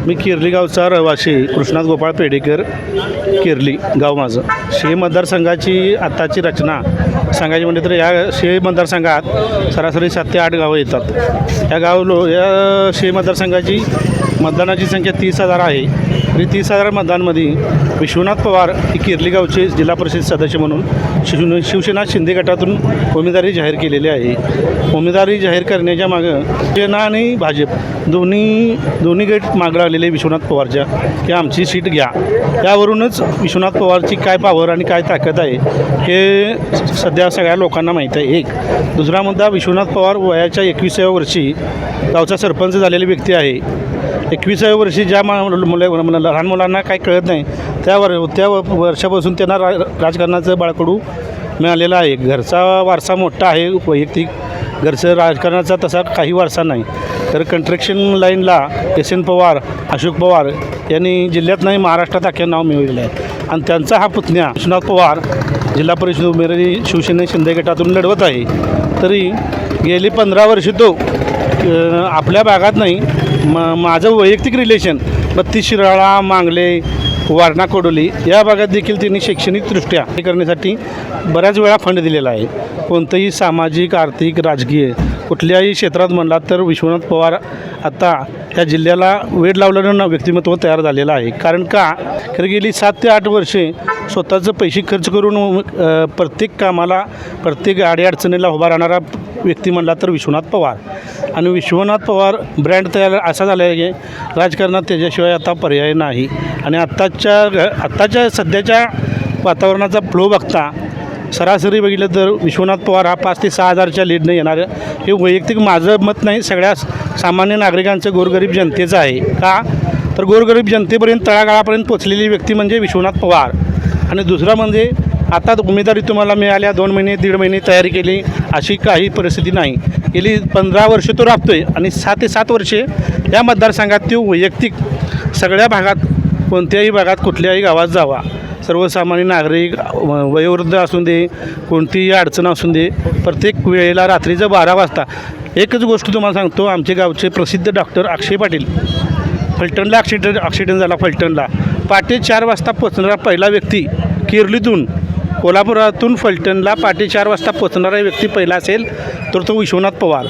मी किर्ली गावचा रहिवासी कृष्णात गोपाळ पेडेकर, किर्ली गाव माझं. शे मतदारसंघाची आत्ताची रचना सांगायची म्हणजे तर या शे मतदारसंघात सरासरी 7 ते 8 गावं येतात. या शे मतदारसंघाची मतदानाची संख्या 30,000 आहे. आणि 30,000 मतदानमध्ये विश्वनाथ पवार ही किर्ली गावचे जिल्हा परिषद सदस्य म्हणून शिवसेना शिंदे गटातून उमेदवारी जाहीर केलेली आहे. उमेदवारी जाहीर करण्याच्या मागं शिवसेना आणि भाजप दोन्ही गट मागं लागलेले विश्वनाथ पवारच्या की आमची सीट घ्या. त्यावरूनच विश्वनाथ पवारची काय पॉवर आणि काय ताकद आहे हे सध्या सगळ्या लोकांना माहीत आहे. एक दुसरा मुद्दा, विश्वनाथ पवार वयाच्या 21व्या वर्षी गावचा सरपंच झालेली व्यक्ती आहे. 21व्या वर्षी ज्या लहान मुलांना काही कळत नाही त्या वर्षापासून त्यांना राजकारणाचं बाळकडू मिळालेलं आहे. घरचा वारसा मोठा आहे. वैयक्तिक घरचं राजकारणाचा तसा काही वारसा नाही. तर कंस्ट्रक्शन लाईनला SN पवार, अशोक पवार यांनी जिल्ह्यात नाही महाराष्ट्रात अख्या नाव मिळवलेलं आहे. आणि त्यांचा हा पुतण्या विश्वनाथ पवार जिल्हा परिषद उमेदवारी शिवसेना शिंदे गटातून लढवत आहे. तरी गेली 15 वर्षे तो आपल्या भागात नाही, माझं वैयक्तिक रिलेशन 32 शिराळा, मांगले, वारणा, कोडोली या भागात देखील त्यांनी शैक्षणिकदृष्ट्या हे करण्यासाठी बऱ्याच वेळा फंड दिलेला आहे. कोणतंही सामाजिक, आर्थिक, राजकीय कुठल्याही क्षेत्रात म्हणला तर विश्वनाथ पवार आता या जिल्ह्याला वेड लावलेलं व्यक्तिमत्व तयार झालेलं आहे. कारण गेली 7 ते 8 वर्षे स्वतःचं पैसे खर्च करून प्रत्येक कामाला, प्रत्येक अडीअडचणीला उभा राहणारा व्यक्ती म्हणला तर विश्वनाथ पवार. आणि विश्वनाथ पवार ब्रँड तयार असा झाला आहे की राजकारणात त्याच्याशिवाय आता पर्याय नाही. आणि आत्ताच्या सध्याच्या वातावरणाचा फ्लो बघता सरासरी बघितलं तर विश्वनाथ पवार हा 5 ते 6 हजारच्या लीडनं येणार. हे वैयक्तिक माझं मत नाही, सगळ्या सामान्य नागरिकांचं, गोरगरीब जनतेचं आहे. का तर गोरगरीब जनतेपर्यंत, तळागाळापर्यंत पोचलेली व्यक्ती म्हणजे विश्वनाथ पवार. आणि दुसरा म्हणजे आता उमेदवारी तुम्हाला मिळाल्या 2 महिने 1.5 महिने तयारी केली अशी काही परिस्थिती नाही. गेली 15 वर्षे तो राबतो आहे. आणि 6 ते 7 वर्षे या मतदारसंघात तो वैयक्तिक सगळ्या भागात, कोणत्याही भागात, कुठल्याही गावात जावा, सर्वसामान्य नागरिक, वयोवृद्ध असून दे, कोणतीही अडचण असून दे, प्रत्येक वेळेला रात्रीचं 12 वाजता एकच गोष्ट तुम्हाला सांगतो. आमचे गावचे प्रसिद्ध डॉक्टर अक्षय पाटील, फलटणला ॲक्सिडेंट झाला. फलटणला पहाटे 4 वाजता पोचणारा पहिला व्यक्ती, किर्लीतून, कोल्हापुरातून फलटणला पहाटे 4 वाजता पोचणारा व्यक्ती पहिला असेल तर तो विश्वनाथ पवार.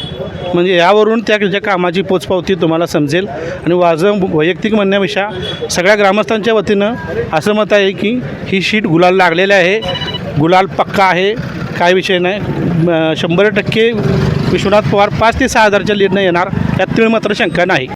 म्हणजे यावरून त्या कामाची पोचपावती तुम्हाला समजेल. आणि माझं वैयक्तिक म्हणण्यापेक्षा सगळ्या ग्रामस्थांच्या वतीनं असं मत आहे की ही शीट गुलाल लागलेली आहे, गुलाल पक्का आहे, काय विषय नाही. 100% विश्वनाथ पवार 5 ते 6 हजारच्या लीडनं येणार, यात तीळ मात्र शंका नाही.